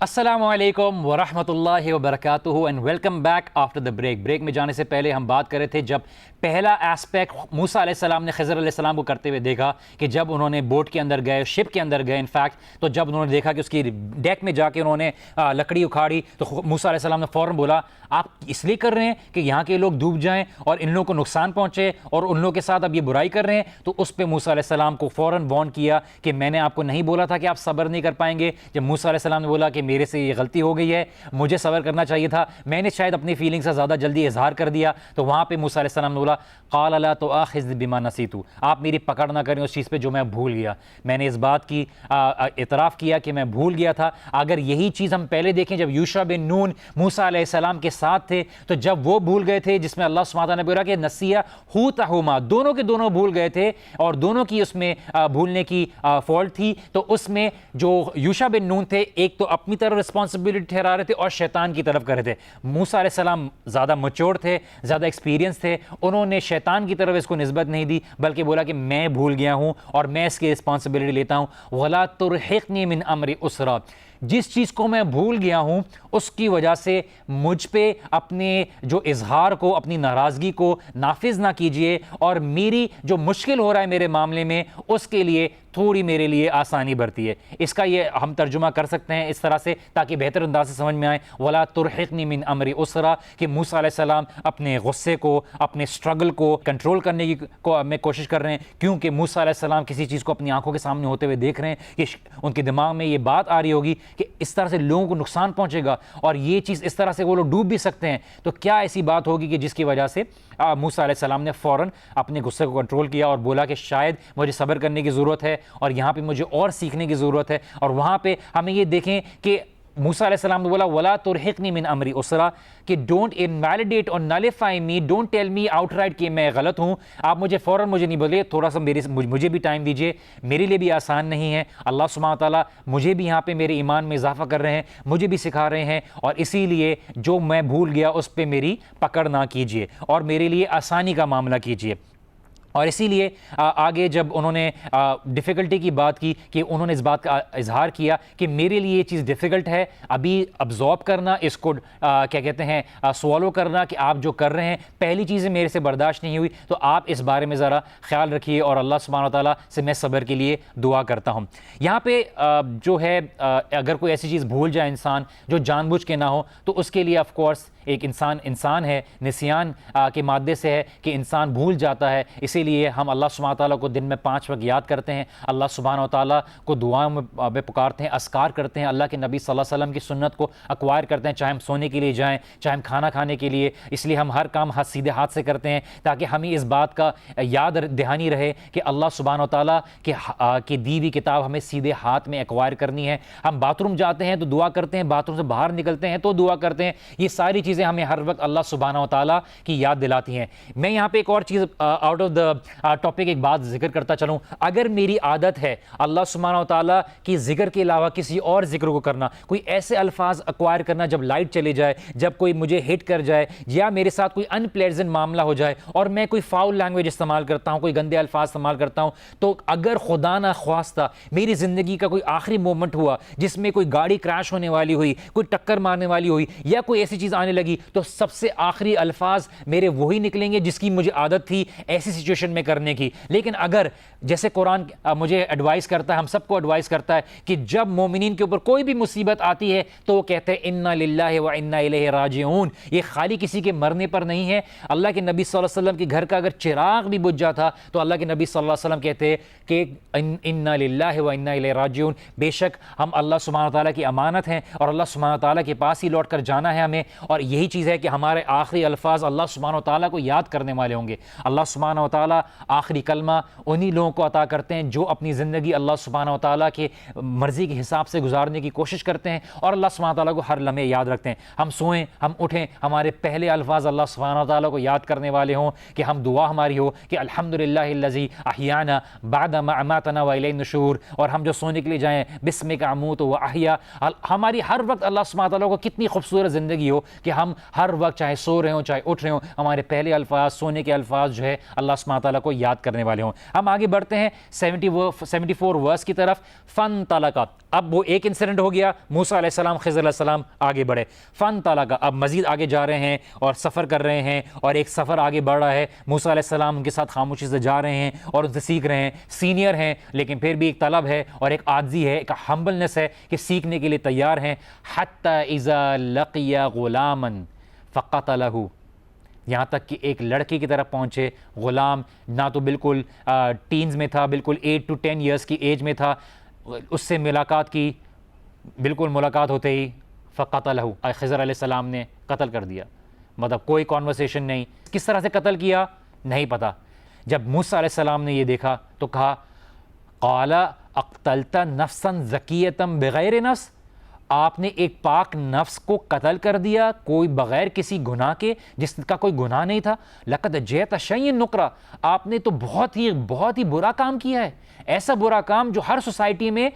السلام علیکم ورحمۃ اللہ وبرکاتہ and welcome back after the break. Break میں جانے سے پہلے ہم بات کر رہے تھے جب پہلا ایسپیکٹ موسیٰ علیہ السلام نے خضر علیہ السلام کو کرتے ہوئے دیکھا کہ جب انہوں نے بوٹ کے اندر گئے, شپ کے اندر گئے انفیکٹ, تو جب انہوں نے دیکھا کہ اس کی ڈیک میں جا کے انہوں نے لکڑی اکھاڑی, تو موسیٰ علیہ السلام نے فوراً بولا آپ اس لیے کر رہے ہیں کہ یہاں کے لوگ ڈوب جائیں اور ان لوگوں کو نقصان پہنچے اور ان لوگوں کے ساتھ اب یہ برائی کر رہے ہیں. تو اس پہ موسیٰ علیہ السلام کو فوراً وارن کیا کہ میں نے آپ کو نہیں بولا تھا کہ آپ صبر نہیں کر پائیں گے. جب موسیٰ علیہ السلام نے بولا کہ میرے سے یہ غلطی ہو گئی ہے, مجھے صبر کرنا چاہیے تھا, میں نے شاید اپنی فیلنگ سے زیادہ جلدی اظہار کر دیا, تو وہاں پہ موسیٰ علیہ السلام نے بولا قال لا تؤاخذنی بما نسیت, آپ میری پکڑ نہ کریں اس چیز پہ جو میں بھول گیا. میں نے اس بات کی اعتراف کیا کہ میں بھول گیا تھا. اگر یہی چیز ہم پہلے دیکھیں جب یوشع بن نون موسیٰ علیہ السلام کے ساتھ تھے, تو جب وہ بھول گئے تھے, جس میں اللہ سبحانہ وتعالیٰ نے بولا کہ نسیہ حوتہما, دونوں کے دونوں بھول گئے تھے اور دونوں کی اس میں بھولنے کی فالٹ تھی, تو اس میں جو یوشع بن نون تھے ایک تو اپنی طرف رسپانسبلٹی ٹھہرا رہے تھے اور شیطان کی طرف کر رہے تھے. موسیٰ علیہ السلام زیادہ میچور تھے, زیادہ ایکسپیرینس تھے, انہوں نے شیطان کی طرف اس کو نسبت نہیں دی بلکہ بولا کہ میں بھول گیا ہوں اور میں اس کی رسپانسبلٹی لیتا ہوں. وَلَا تُرْحِقْنِي مِنْ أَمْرِ عُسْرًا, جس چیز کو میں بھول گیا ہوں اس کی وجہ سے مجھ پہ اپنے جو اظہار کو, اپنی ناراضگی کو نافذ نہ کیجئے, اور میری جو مشکل ہو رہا ہے میرے معاملے میں اس کے لیے تھوڑی میرے لیے آسانی برتی ہے. اس کا یہ ہم ترجمہ کر سکتے ہیں اس طرح سے تاکہ بہتر انداز سے سمجھ میں آئے, وَلَا تُرْحِقْنِي مِنْ أَمْرِ عُسْرًا, کہ موسیٰ علیہ السلام اپنے غصے کو, اپنے سٹرگل کو کنٹرول کرنے کی میں کوشش کر رہے ہیں, کیونکہ موسیٰ علیہ السلام کسی چیز کو اپنی آنکھوں کے سامنے ہوتے ہوئے دیکھ رہے ہیں کہ ان کے دماغ میں یہ بات آ رہی ہوگی کہ اس طرح سے لوگوں کو نقصان پہنچے گا اور یہ چیز اس طرح سے وہ لوگ ڈوب بھی سکتے ہیں. تو کیا ایسی بات ہوگی کہ جس کی وجہ سے موسیٰ علیہ السلام نے فوراً اپنے غصے کو کنٹرول کیا اور بولا کہ شاید مجھے صبر کرنے کی ضرورت ہے اور یہاں پہ مجھے اور سیکھنے کی ضرورت ہے. اور وہاں پہ ہمیں یہ دیکھیں کہ موسیٰ علیہ السلام نے بولا وَلَا تُرْحِقْنِي مِنْ أَمْرِ عُسْرًا, کہ ڈونٹ انویلیڈیٹ اور nullify me, don't tell me out right کہ میں غلط ہوں. آپ فوراً مجھے نہیں بولے, تھوڑا سا مجھے بھی ٹائم دیجیے, میرے لیے بھی آسان نہیں ہے. اللہ سبحانہ تعالیٰ مجھے بھی یہاں پہ میرے ایمان میں اضافہ کر رہے ہیں, مجھے بھی سکھا رہے ہیں, اور اسی لیے جو میں بھول گیا اس پہ میری پکڑ نہ کیجیے اور میرے لیے آسانی کا معاملہ کیجیے. اور اسی لیے آگے جب انہوں نے ڈیفیکلٹی کی بات کی کہ انہوں نے اس بات کا اظہار کیا کہ میرے لیے یہ چیز ڈیفیکلٹ ہے ابھی ابزارب کرنا, اس کو کیا کہتے ہیں سوالو کرنا کہ آپ جو کر رہے ہیں پہلی چیزیں میرے سے برداشت نہیں ہوئی, تو آپ اس بارے میں ذرا خیال رکھیے اور اللہ سبحانہ تعالیٰ سے میں صبر کے لیے دعا کرتا ہوں. یہاں پہ جو ہے اگر کوئی ایسی چیز بھول جائے انسان جو جان بوجھ کے نہ ہو, تو اس کے لیے آف کورس ایک انسان ہے, نسیان کے مادے سے ہے کہ انسان بھول جاتا ہے. اسی لیے ہم اللہ سبحانہ تعالیٰ کو دن میں 5 وقت یاد کرتے ہیں, اللہ سبحانہ تعالیٰ کو دعاؤں میں پکارتے ہیں, اذکار کرتے ہیں, اللہ کے نبی صلی اللہ علیہ وسلم کی سنت کو ایکوائر کرتے ہیں, چاہے ہم سونے کے لیے جائیں, چاہے ہم کھانا کھانے کے لیے. اس لیے ہم ہر کام سیدھے ہاتھ سے کرتے ہیں تاکہ ہمیں اس بات کا یاد دہانی رہے کہ اللہ سبحانہ تعالیٰ کی دی ہوئی کتاب ہمیں سیدھے ہاتھ میں ایکوائر کرنی ہے. ہم باتھ روم جاتے ہیں تو دعا کرتے ہیں, باتھ روم سے باہر نکلتے ہیں تو دعا کرتے ہیں. یہ ساری چیزیں ہمیں ہر وقت اللہ سبحانہ و تعالیٰ کی یاد دلاتی ہیں. میں یہاں پہ ایک اور چیز آؤٹ آف دا ٹاپک ایک بات ذکر کرتا چلوں. اگر میری عادت ہے اللہ سبحانہ و تعالیٰ کی ذکر کے علاوہ کسی اور ذکر کو کرنا, کوئی ایسے الفاظ ایکوائر کرنا جب لائٹ چلے جائے, جب کوئی مجھے ہٹ کر جائے, یا میرے ساتھ کوئی ان پلیزنٹ معاملہ ہو جائے اور میں کوئی فاؤل لینگویج استعمال کرتا ہوں, کوئی گندے الفاظ استعمال کرتا ہوں, تو اگر خدا نہ خواستہ میری زندگی کا کوئی آخری مومنٹ ہوا جس میں کوئی گاڑی کریش ہونے والی ہوئی, کوئی ٹکر مارنے والی ہوئی, یا کوئی ایسی چیز آنے لگی, تو سب سے آخری الفاظ میرے وہی نکلیں گے جس کی مجھے عادت تھی ایسی سچویشن میں کرنے کی. لیکن اگر جیسے قرآن مجھے ایڈوائز کرتا ہے, ہم سب کو ایڈوائز کرتا ہے کہ جب مومنین کے اوپر کوئی بھی مصیبت آتی ہے تو وہ کہتے ہیں انا للہ و انا الیہ راجعون. یہ خالی کسی کے مرنے پر نہیں ہے. اللہ کے نبی صلی اللہ علیہ وسلم کے گھر کا اگر چراغ بھی بجھ جاتا تو اللہ کے نبی صلی اللہ علیہ وسلم کہتے ہیں کہ انا للہ و انا الیہ راجعون, بے شک ہم اللہ سبحانہ تعالیٰ کی امانت ہیں اور اللہ سبحانہ تعالیٰ کے پاس ہی لوٹ کر جانا ہے ہمیں. اور یہی چیز ہے کہ ہمارے آخری الفاظ اللہ سبحانہ تعالیٰ کو یاد کرنے والے ہوں گے. اللہ سبحانہ تعالیٰ آخری کلمہ انہی لوگوں کو عطا کرتے ہیں جو اپنی زندگی اللہ سبحانہ تعالیٰ کے مرضی کے حساب سے گزارنے کی کوشش کرتے ہیں اور اللہ سبحانہ تعالیٰ کو ہر لمحے یاد رکھتے ہیں. ہم سوئیں, ہم اٹھیں, ہمارے پہلے الفاظ اللہ سبحانہ تعالیٰ کو یاد کرنے والے ہوں, کہ ہم دعا ہماری ہو کہ الحمدللہ الذی احیانا بعد ما اماتنا والیہ النشور, اور ہم جو سونے کے لیے جائیں بسمک اموت و احیا. ہماری ہر وقت اللہ سبحانہ تعالیٰ کو کتنی خوبصورت زندگی ہو کہ ہم ہر وقت چاہے سو رہے ہوں چاہے اٹھ رہے ہوں ہمارے پہلے الفاظ سونے کے الفاظ جو ہے اللہ سبحانہ تعالیٰ کو یاد کرنے والے ہوں. ہم آگے بڑھتے ہیں 74 ورس کی طرف. فن طلقہ, اب وہ ایک انسیڈنٹ ہو گیا, موسیٰ علیہ السلام خضر علیہ السلام آگے بڑھے. فن طلقہ, اب مزید آگے جا رہے ہیں اور سفر کر رہے ہیں اور ایک سفر آگے بڑھ رہا ہے. موسیٰ علیہ السلام ان کے ساتھ خاموشی سے جا رہے ہیں اور ان سے سیکھ رہے ہیں. سینئر ہیں لیکن پھر بھی ایک طلب ہے اور ایک عاجزی ہے, ایک ہمبلنس ہے کہ سیکھنے کے لیے تیار ہیں. حتی اذا لقی غلاما فقتلہ, یہاں تک کہ ایک لڑکے کی طرف پہنچے. غلام نہ تو بالکل ٹینز میں تھا, بالکل 8 to 10 ایئرس کی ایج میں تھا. اس سے ملاقات کی, بالکل ملاقات ہوتے ہی فقتلہ, خضر علیہ السلام نے قتل کر دیا. مطلب کوئی کانورسیشن نہیں. کس طرح سے قتل کیا نہیں پتہ. جب موسیٰ علیہ السلام نے یہ دیکھا تو کہا قال اقتلت نفسا زکیۃ بغیر نفس, آپ نے ایک پاک نفس کو قتل کر دیا کوئی بغیر کسی گناہ کے, جس کا کوئی گناہ نہیں تھا. لقد جئت شیئا نکرا, آپ نے تو بہت ہی برا کام کیا ہے. ایسا برا کام جو ہر سوسائٹی میں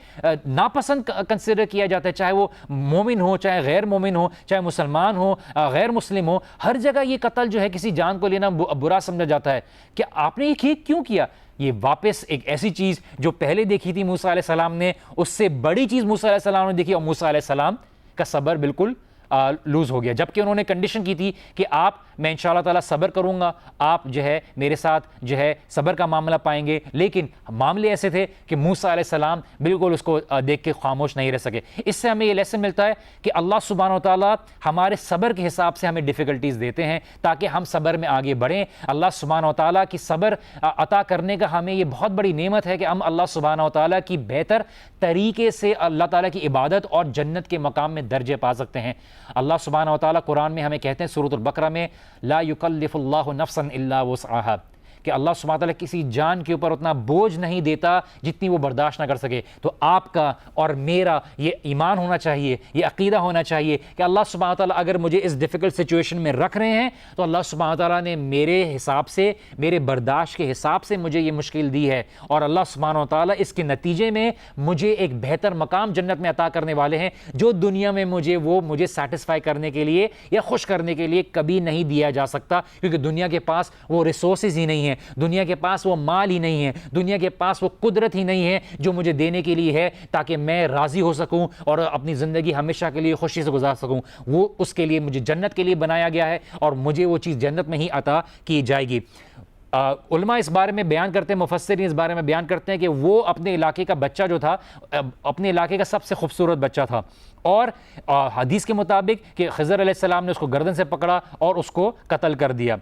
ناپسند کنسیڈر کیا جاتا ہے, چاہے وہ مومن ہو چاہے غیر مومن ہو, چاہے مسلمان ہو غیر مسلم ہو, ہر جگہ یہ قتل جو ہے کسی جان کو لینا برا سمجھا جاتا ہے. کہ آپ نے یہ کیوں کیا؟ یہ واپس ایک ایسی چیز جو پہلے دیکھی تھی موسیٰ علیہ السلام نے, اس سے بڑی چیز موسیٰ علیہ السلام نے دیکھی, اور موسیٰ علیہ السلام کا صبر بالکل لوز ہو گیا. جبکہ انہوں نے کنڈیشن کی تھی کہ میں انشاءاللہ تعالیٰ صبر کروں گا, آپ جو ہے میرے ساتھ جو ہے صبر کا معاملہ پائیں گے. لیکن معاملے ایسے تھے کہ موسیٰ علیہ السلام بالکل اس کو دیکھ کے خاموش نہیں رہ سکے. اس سے ہمیں یہ لیسن ملتا ہے کہ اللہ سبحانہ و تعالیٰ ہمارے صبر کے حساب سے ہمیں ڈیفیکلٹیز دیتے ہیں تاکہ ہم صبر میں آگے بڑھیں. اللہ سبحانہ و تعالیٰ کی صبر عطا کرنے کا ہمیں یہ بہت بڑی نعمت ہے کہ ہم اللہ سبحانہ و تعالیٰ کی بہتر طریقے سے اللہ تعالیٰ کی عبادت اور جنت کے مقام میں درجے پا سکتے ہیں. اللہ سبحانہ و تعالیٰ قرآن میں ہمیں کہتے ہیں سورۃ البقرہ میں لا یکلف اللہ نفسا الا وسعہا, کہ اللہ سبحانہ وتعالیٰ کسی جان کے اوپر اتنا بوجھ نہیں دیتا جتنی وہ برداشت نہ کر سکے. تو آپ کا اور میرا یہ ایمان ہونا چاہیے, یہ عقیدہ ہونا چاہیے کہ اللہ سبحانہ وتعالیٰ اگر مجھے اس ڈیفیکلٹ سچویشن میں رکھ رہے ہیں تو اللہ سبحانہ وتعالیٰ نے میرے حساب سے, میرے برداشت کے حساب سے مجھے یہ مشکل دی ہے, اور اللہ سبحانہ وتعالیٰ اس کے نتیجے میں مجھے ایک بہتر مقام جنت میں عطا کرنے والے ہیں جو دنیا میں مجھے سیٹسفائی کرنے کے لیے یا خوش کرنے کے لیے کبھی نہیں دیا جا سکتا, کیونکہ دنیا کے پاس وہ ریسورسز ہی نہیں ہیں, دنیا کے پاس وہ مال ہی نہیں ہے, دنیا کے پاس وہ قدرت ہی نہیں ہے جو مجھے دینے کے لیے ہے تاکہ میں راضی ہو سکوں اور اپنی زندگی ہمیشہ کے لیے خوشی سے گزار سکوں. وہ اس کے لیے مجھے جنت کے لیے بنایا گیا ہے اور مجھے وہ چیز جنت میں ہی عطا کی جائے گی. علماء اس بارے میں بیان کرتے ہیں, مفسرین اس بارے میں بیان کرتے ہیں کہ وہ اپنے علاقے کا بچہ جو تھا, اپنے علاقے کا سب سے خوبصورت بچہ تھا, اور حدیث کے مطابق کہ خضر علیہ السلام نے اس کو گردن سے پکڑا اور اس کو قتل کر دیا.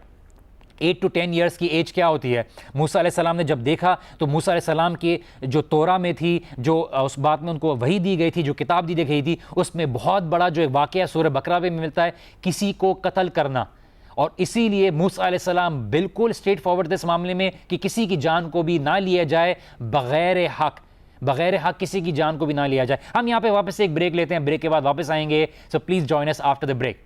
8 to 10 ایئرس کی ایج کیا ہوتی ہے؟ موسیٰ علیہ السلام نے جب دیکھا تو موسیٰ علیہ السلام کی جو تورا میں تھی, جو اس بات میں ان کو وحی دی گئی تھی, جو کتاب دی گئی تھی, اس میں بہت بڑا جو ایک واقعہ سورہ بقرہ میں ملتا ہے کسی کو قتل کرنا. اور اسی لیے موسیٰ علیہ السلام بالکل اسٹریٹ فارورڈ تھے اس معاملے میں کہ کسی کی جان کو بھی نہ لیا جائے بغیر حق کسی کی جان کو بھی نہ لیا جائے. ہم یہاں پہ واپس ایک بریک لیتے ہیں, بریک کے بعد واپس آئیں گے. So please join us after the break.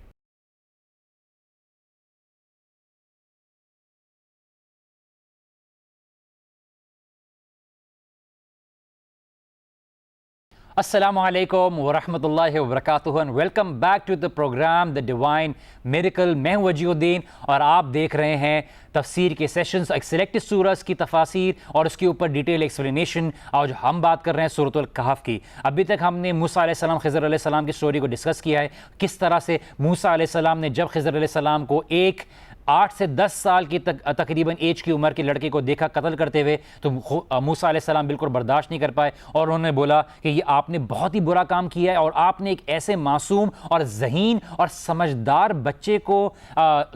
السلام علیکم ورحمۃ اللہ وبرکاتہ and welcome back to the programme the divine miracle. میں ہوں وجیہ الدین اور آپ دیکھ رہے ہیں تفسیر کے سیشنز, ایک سلیکٹڈ سورس کی تفاسیر اور اس کے اوپر ڈیٹیل ایکسپلینیشن. آج ہم بات کر رہے ہیں سورۃ الکہف کی. ابھی تک ہم نے موسیٰ علیہ السلام خضر علیہ السلام کی سٹوری کو ڈسکس کیا ہے, کس طرح سے موسیٰ علیہ السلام نے جب خضر علیہ السلام کو ایک 8 سے 10 سال کی تقریباً ایج کی عمر کے لڑکے کو دیکھا قتل کرتے ہوئے تو موسیٰ علیہ السلام بالکل برداشت نہیں کر پائے اور انہوں نے بولا کہ یہ آپ نے بہت ہی برا کام کیا ہے اور آپ نے ایک ایسے معصوم اور ذہین اور سمجھدار بچے کو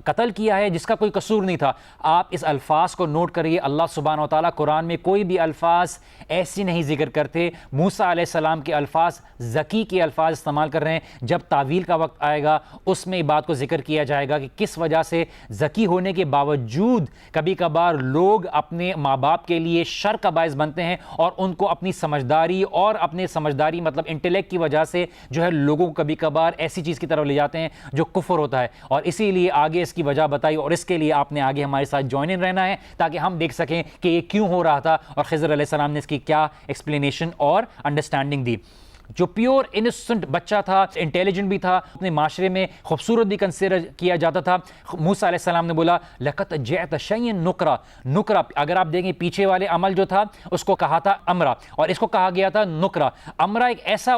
قتل کیا ہے جس کا کوئی قصور نہیں تھا. آپ اس الفاظ کو نوٹ کریے, اللہ سبحانہ و تعالیٰ قرآن میں کوئی بھی الفاظ ایسی نہیں ذکر کرتے. موسیٰ علیہ السلام کے الفاظ ذکی کے الفاظ استعمال کر رہے ہیں. جب تعویل کا وقت آئے گا اس میں بات کو ذکر کیا جائے گا کہ کس وجہ سے ذکی ہونے کے باوجود کبھی کبھار لوگ اپنے ماں باپ کے لیے شر کا باعث بنتے ہیں اور ان کو اپنی سمجھداری مطلب انٹلیکٹ کی وجہ سے جو ہے لوگوں کو کبھی کبھار ایسی چیز کی طرف لے جاتے ہیں جو کفر ہوتا ہے. اور اسی لیے آگے اس کی وجہ بتائی اور اس کے لیے آپ نے آگے ہمارے ساتھ جوائن ان رہنا ہے تاکہ ہم دیکھ سکیں کہ یہ کیوں ہو رہا تھا اور خضر علیہ السلام نے اس کی کیا ایکسپلینیشن اور انڈرسٹینڈنگ دی. جو پیور انسنٹ بچہ تھا, انٹیلیجنٹ بھی تھا, اپنے معاشرے میں خوبصورت بھی کنسیڈر کیا جاتا تھا, موسیٰ علیہ السلام نے بولا لَقَدْ جِئْتَ شَيْئًا نُكْرًا. نکرا اگر آپ دیکھیں پیچھے والے عمل جو تھا اس کو کہا تھا امرا, اور اس کو کہا گیا تھا نکرا. امرا ایک ایسا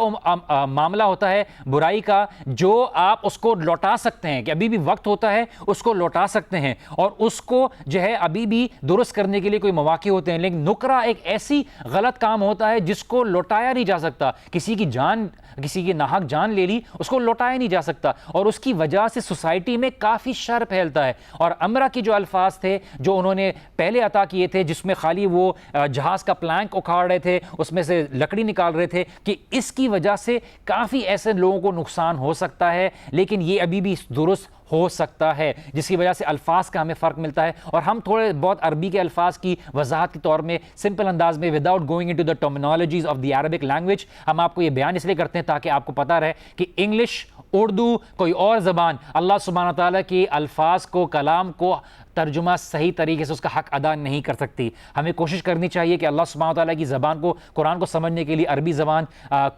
معاملہ ہوتا ہے برائی کا جو آپ اس کو لوٹا سکتے ہیں, کہ ابھی بھی وقت ہوتا ہے اس کو لوٹا سکتے ہیں, اور اس کو جو ہے ابھی بھی درست کرنے کے لیے کوئی مواقع ہوتے ہیں. لیکن نکرا ایک ایسی غلط کام ہوتا ہے جس کو لوٹایا نہیں جا سکتا. کسی کی جان, کسی کی ناحق جان لے لی, اس کو لوٹایا نہیں جا سکتا, اور اس کی وجہ سے سوسائٹی میں کافی شر پھیلتا ہے. اور امرا کے جو الفاظ تھے جو انہوں نے پہلے عطا کیے تھے, جس میں خالی وہ جہاز کا پلانک اکھاڑ رہے تھے, اس میں سے لکڑی نکال رہے تھے, کہ اس کی وجہ سے کافی ایسے لوگوں کو نقصان ہو سکتا ہے, لیکن یہ ابھی بھی درست ہو سکتا ہے, جس کی وجہ سے الفاظ کا ہمیں فرق ملتا ہے. اور ہم تھوڑے بہت عربی کے الفاظ کی وضاحت کے طور میں سمپل انداز میں without going into the terminologies of the Arabic language ہم آپ کو یہ بیان اس لیے کرتے ہیں تاکہ آپ کو پتہ رہے کہ انگلش, اردو, کوئی اور زبان اللہ سبحانہ تعالیٰ کی الفاظ کو, کلام کو ترجمہ صحیح طریقے سے اس کا حق ادا نہیں کر سکتی. ہمیں کوشش کرنی چاہیے کہ اللہ سبحانہ تعالیٰ کی زبان کو, قرآن کو سمجھنے کے لیے عربی زبان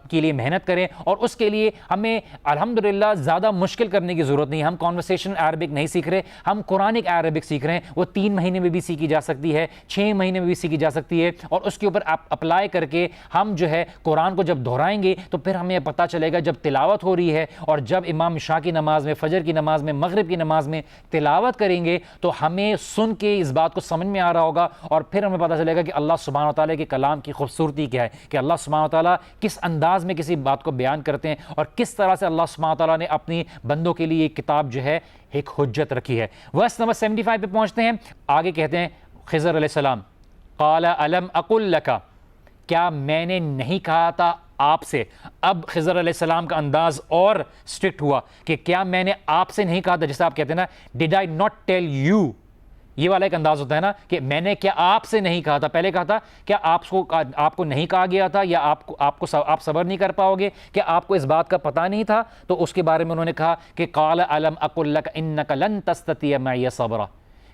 کے لیے محنت کریں, اور اس کے لیے ہمیں الحمدللہ زیادہ مشکل کرنے کی ضرورت نہیں. ہم کانورسیشن عربک نہیں سیکھ رہے, ہم قرآنک عربک سیکھ رہے ہیں. وہ 3 مہینے میں بھی سیکھی جا سکتی ہے, 6 مہینے میں بھی سیکھی جا سکتی ہے, اور اس کے اوپر آپ اپلائی کر کے ہم جو ہے قرآن کو جب دہرائیں گے تو پھر ہمیں پتہ چلے گا, جب تلاوت ہو رہی ہے اور جب امام عشاء کی نماز میں, فجر کی نماز میں, مغرب کی نماز میں تلاوت کریں گے تو ہمیں سن کے اس بات کو سمجھ میں آ رہا ہوگا, اور پھر ہمیں پتہ چلے گا کہ اللہ سبحانہ تعالیٰ کے کلام کی خوبصورتی کیا ہے, کہ اللہ سبحانہ تعالیٰ کس انداز میں کسی بات کو بیان کرتے ہیں, اور کس طرح سے اللہ سبحانہ تعالیٰ نے اپنی بندوں کے لیے ایک کتاب جو ہے ایک حجت رکھی ہے. ورس نمبر 75 پہ پہنچتے ہیں. آگے کہتے ہیں خضر علیہ السلام, قال الم اقل لک, کیا میں نے نہیں کہا تھا آپ سے. اب خضر علیہ السلام کا انداز اور اسٹرکٹ ہوا کہ کیا میں نے آپ سے نہیں کہا تھا, جیسے آپ کہتے ہیں نا did I not tell you, یہ والا ایک انداز ہوتا ہے نا کہ میں نے کیا آپ سے نہیں کہا تھا. پہلے کہا تھا کیا آپ کو نہیں کہا گیا تھا, یا آپ صبر نہیں کر پاؤ گے, کہ آپ کو اس بات کا پتہ نہیں تھا. تو اس کے بارے میں انہوں نے کہا کہ قال الم اقل لک انک لن تستطیع معی صبرا,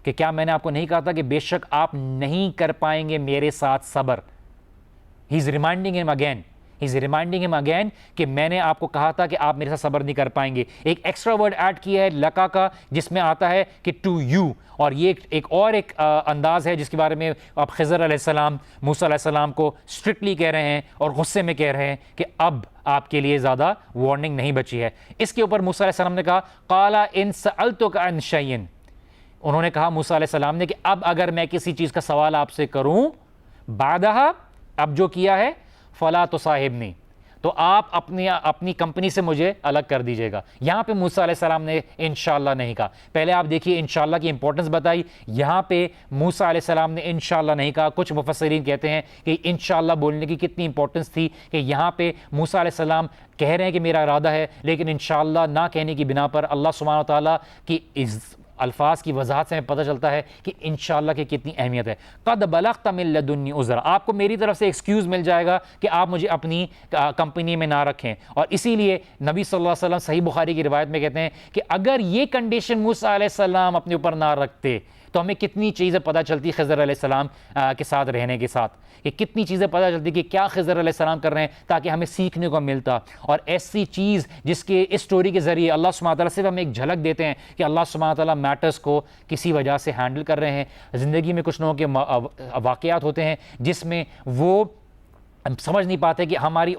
کہ کیا میں نے آپ کو نہیں کہا تھا کہ بے شک آپ نہیں کر پائیں گے میرے ساتھ صبر. ہی از ریمائنڈنگ ہم اگین کہ میں نے آپ کو کہا تھا کہ آپ میرے ساتھ صبر نہیں کر پائیں گے. ایک ایکسٹرا ورڈ ایڈ کیا ہے لکا کا, جس میں آتا ہے کہ ٹو یو, اور یہ ایک انداز ہے جس کے بارے میں آپ خضر علیہ السلام موسیٰ علیہ السلام کو اسٹرکٹلی کہہ رہے ہیں اور غصے میں کہہ رہے ہیں کہ اب آپ کے لیے زیادہ وارننگ نہیں بچی ہے. اس کے اوپر موسیٰ علیہ السلام نے کہا قال ان سألتک عن شیء, انہوں نے کہا موسیٰ علیہ السلام نے کہ اب اگر میں کسی چیز کا سوال آپ سے کروں, بعدها, اب جو کیا ہے, فلا تصاحبنی, تو آپ اپنی کمپنی سے مجھے الگ کر دیجیے گا. یہاں پہ موسیٰ علیہ السلام نے انشاءاللہ نہیں کہا. پہلے آپ دیکھیے انشاءاللہ کی امپورٹنس بتائی, یہاں پہ موسیٰ علیہ السلام نے انشاءاللہ نہیں کہا. کچھ مفسرین کہتے ہیں کہ انشاءاللہ بولنے کی کتنی امپورٹنس تھی, کہ یہاں پہ موسیٰ علیہ السلام کہہ رہے ہیں کہ میرا ارادہ ہے, لیکن انشاءاللہ نہ کہنے کی بنا پر اللہ سبحانہ وتعالیٰ کی الفاظ کی وضاحت سے ہمیں پتہ چلتا ہے کہ انشاءاللہ کی کتنی اہمیت ہے. قد بلغت من لدنی عذرا, آپ کو میری طرف سے ایکسکیوز مل جائے گا کہ آپ مجھے اپنی کمپنی میں نہ رکھیں. اور اسی لیے نبی صلی اللہ علیہ وسلم صحیح بخاری کی روایت میں کہتے ہیں کہ اگر یہ کنڈیشن موسیٰ علیہ السلام اپنے اوپر نہ رکھتے تو ہمیں کتنی چیزیں پتہ چلتی خضر علیہ السلام کے ساتھ رہنے کے ساتھ, کہ کتنی چیزیں پتہ چلتی کہ کیا خضر علیہ السلام کر رہے ہیں, تاکہ ہمیں سیکھنے کو ملتا. اور ایسی چیز جس کے اس سٹوری کے ذریعے اللہ سبحانہ تعالیٰ صرف ہمیں ایک جھلک دیتے ہیں کہ اللہ سبحانہ تعالیٰ میٹرز کو کسی وجہ سے ہینڈل کر رہے ہیں. زندگی میں کچھ لوگوں کے واقعات ہوتے ہیں جس میں وہ ہم سمجھ نہیں پاتے کہ ہماری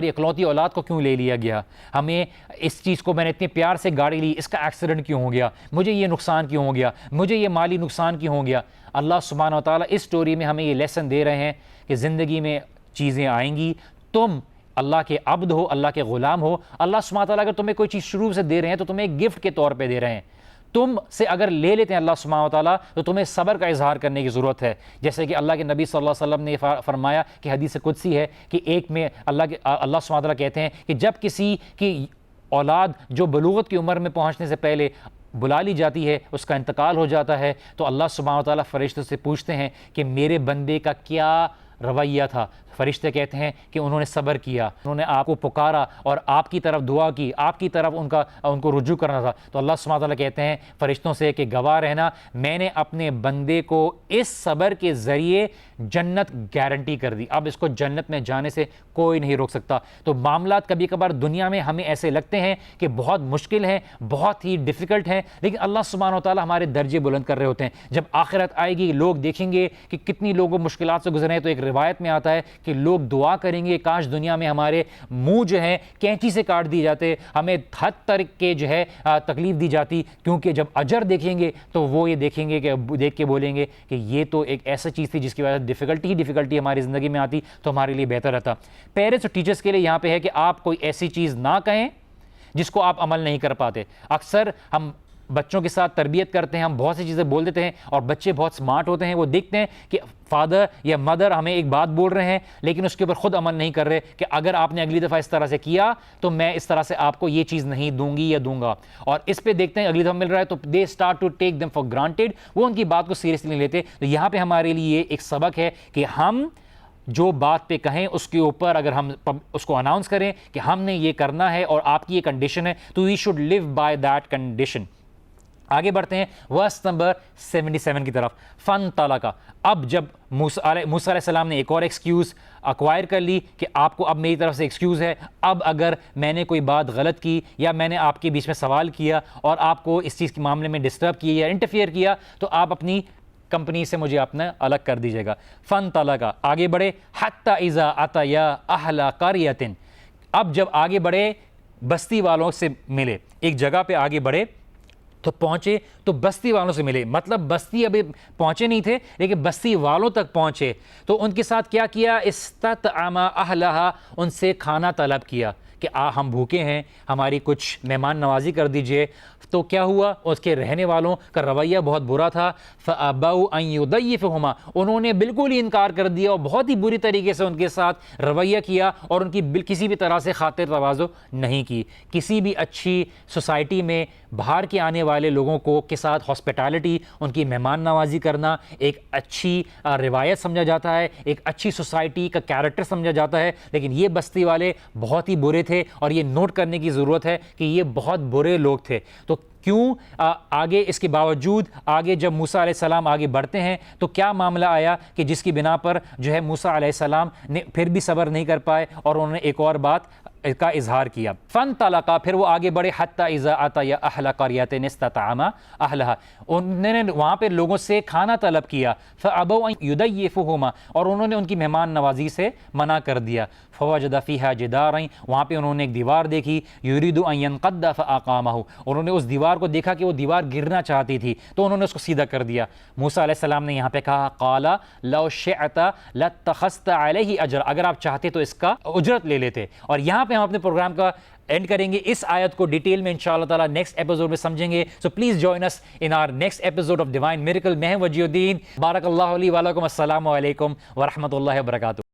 اکلوتی اولاد کو کیوں لے لیا گیا, ہمیں اس چیز کو, میں نے اتنے پیار سے گاڑی لی, اس کا ایکسیڈنٹ کیوں ہو گیا, مجھے یہ نقصان کیوں ہو گیا, مجھے یہ مالی نقصان کیوں ہو گیا. اللہ سبحانہ وتعالیٰ اس سٹوری میں ہمیں یہ لیسن دے رہے ہیں کہ زندگی میں چیزیں آئیں گی, تم اللہ کے عبد ہو, اللہ کے غلام ہو. اللہ سبحانہ تعالیٰ اگر تمہیں کوئی چیز شروع سے دے رہے ہیں تو تمہیں ایک گفٹ کے طور پہ دے رہے ہیں. تم سے اگر لے لیتے ہیں اللہ سبحانہ وتعالیٰ تو تمہیں صبر کا اظہار کرنے کی ضرورت ہے. جیسے کہ اللہ کے نبی صلی اللہ علیہ وسلم نے فرمایا کہ حدیث قدسی ہے کہ ایک میں اللہ سبحانہ وتعالیٰ کہتے ہیں کہ جب کسی کی اولاد جو بلوغت کی عمر میں پہنچنے سے پہلے بلا لی جاتی ہے, اس کا انتقال ہو جاتا ہے, تو اللہ سبحانہ وتعالیٰ فرشتوں سے پوچھتے ہیں کہ میرے بندے کا کیا رویہ تھا. فرشتے کہتے ہیں کہ انہوں نے صبر کیا، انہوں نے آپ کو پکارا اور آپ کی طرف دعا کی، آپ کی طرف ان کو رجوع کرنا تھا، تو اللہ سبحانہ تعالیٰ کہتے ہیں فرشتوں سے کہ گواہ رہنا میں نے اپنے بندے کو اس صبر کے ذریعے جنت گارنٹی کر دی، اب اس کو جنت میں جانے سے کوئی نہیں روک سکتا۔ تو معاملات کبھی کبھار دنیا میں ہمیں ایسے لگتے ہیں کہ بہت مشکل ہیں، بہت ہی ڈیفیکلٹ ہیں، لیکن اللہ سبحانہ وتعالیٰ ہمارے درجے بلند کر رہے ہوتے ہیں۔ جب آخرت آئے گی لوگ دیکھیں گے کہ کتنی لوگوں مشکلات سے گزرے ہیں، تو ایک روایت میں آتا ہے کہ لوگ دعا کریں گے کاش دنیا میں ہمارے منہ جو ہیں کینچی سے کاٹ دی جاتے، ہمیں حد تک کے جو ہے تکلیف دی جاتی، کیونکہ جب اجر دیکھیں گے تو وہ یہ دیکھیں گے کہ دیکھ کے بولیں گے کہ یہ تو ایک ایسا چیز تھی جس کی وجہ سے ڈیفیکلٹی ہماری زندگی میں آتی تو ہمارے لیے بہتر رہتا۔ پیرنٹس اور ٹیچرز کے لیے یہاں پہ ہے کہ آپ کوئی ایسی چیز نہ کہیں جس کو آپ عمل نہیں کر پاتے۔ اکثر ہم بچوں کے ساتھ تربیت کرتے ہیں، ہم بہت سی چیزیں بول دیتے ہیں اور بچے بہت سمارٹ ہوتے ہیں، وہ دیکھتے ہیں کہ فادر یا مدر ہمیں ایک بات بول رہے ہیں لیکن اس کے اوپر خود عمل نہیں کر رہے کہ اگر آپ نے اگلی دفعہ اس طرح سے کیا تو میں اس طرح سے آپ کو یہ چیز نہیں دوں گی یا دوں گا، اور اس پہ دیکھتے ہیں اگلی دفعہ مل رہا ہے تو they start to take them for granted, وہ ان کی بات کو سیریسلی نہیں لیتے۔ تو یہاں پہ ہمارے لیے ایک سبق ہے کہ ہم جو بات پہ کہیں اس کے اوپر اگر ہم اس کو اناؤنس کریں کہ ہم نے یہ کرنا ہے اور آپ کی یہ کنڈیشن ہے تو we should live by that condition. آگے بڑھتے ہیں ورس نمبر 77 کی طرف۔ فن طلقہ، اب جب موسیٰ علیہ السلام نے ایک اور ایکسکیوز ایکوائر کر لی کہ آپ کو اب میری طرف سے ایکسکیوز ہے، اب اگر میں نے کوئی بات غلط کی یا میں نے آپ کے بیچ میں سوال کیا اور آپ کو اس چیز کے معاملے میں ڈسٹرب کیا یا انٹرفیئر کیا تو آپ اپنی کمپنی سے مجھے اپنا الگ کر دیجیے گا۔ فن طلقہ، آگے بڑھے حتی اذا اتیا اہل قریۃ، اب جب آگے بڑھے بستی والوں سے ملے، ایک جگہ پہ آگے بڑھے تو پہنچے تو بستی والوں سے ملے، مطلب بستی ابھی پہنچے نہیں تھے لیکن بستی والوں تک پہنچے تو ان کے ساتھ کیا کیا، استطعم اہلہا، ان سے کھانا طلب کیا کہ ہم بھوکے ہیں، ہماری کچھ مہمان نوازی کر دیجئے۔ تو کیا ہوا، اس کے رہنے والوں کا رویہ بہت برا تھا، فَأَبَوْا أَن يُضَيِّفُهُمَا، انہوں نے بالکل ہی انکار کر دیا اور بہت ہی بری طریقے سے ان کے ساتھ رویہ کیا اور ان کی کسی بھی طرح سے خاطر تواضع نہیں کی۔ کسی بھی اچھی سوسائٹی میں باہر کے آنے والے لوگوں کے ساتھ ہاسپٹیلٹی، ان کی مہمان نوازی کرنا ایک اچھی روایت سمجھا جاتا ہے، ایک اچھی سوسائٹی کا کیریکٹر سمجھا جاتا ہے، لیکن یہ بستی والے بہت ہی برے تھے اور یہ نوٹ کرنے کی ضرورت ہے کہ یہ بہت برے لوگ تھے۔ تو کیوں آگے اس کے باوجود آگے جب موسیٰ علیہ السلام آگے بڑھتے ہیں تو کیا معاملہ آیا کہ جس کی بنا پر جو ہے موسیٰ علیہ السلام نے پھر بھی صبر نہیں کر پائے اور انہوں نے ایک اور بات کا اظہار کیا۔ فن طلقہ، پھر وہ آگے بڑھے حتی اذا اتیا اہل قریۃ استطعما اہلہا، انہوں نے وہاں پہ لوگوں سے کھانا طلب کیا، فابوا ان یضیفوہما، اور انہوں نے ان کی مہمان نوازی سے منع کر دیا۔ فوجد فیہا جدارا، وہاں پہ انہوں نے ایک دیوار دیکھی، یرید ان ینقض فاقامہ، انہوں نے اس دیوار کو دیکھا کہ وہ دیوار گرنا چاہتی تھی تو انہوں نے اس کو سیدھا کر دیا۔ موسیٰ علیہ السلام نے یہاں پہ کہا قال لو شئت لاتخذت علیہ اجر، اگر آپ چاہتے تو اس کا اجرت لے لیتے۔ اور یہاں پہ ہم اپنے پروگرام کا اینڈ کریں گے، اس آیت کو ڈیٹیل میں انشاءاللہ تعالیٰ نیکسٹ ایپیسوڈ میں سمجھیں گے۔ So please join us in our next episode of divine miracle. میں ہوں وجیہ الدین، بارک اللہ لی ولکم، السلام علیکم ورحمۃ اللہ وبرکاتہ۔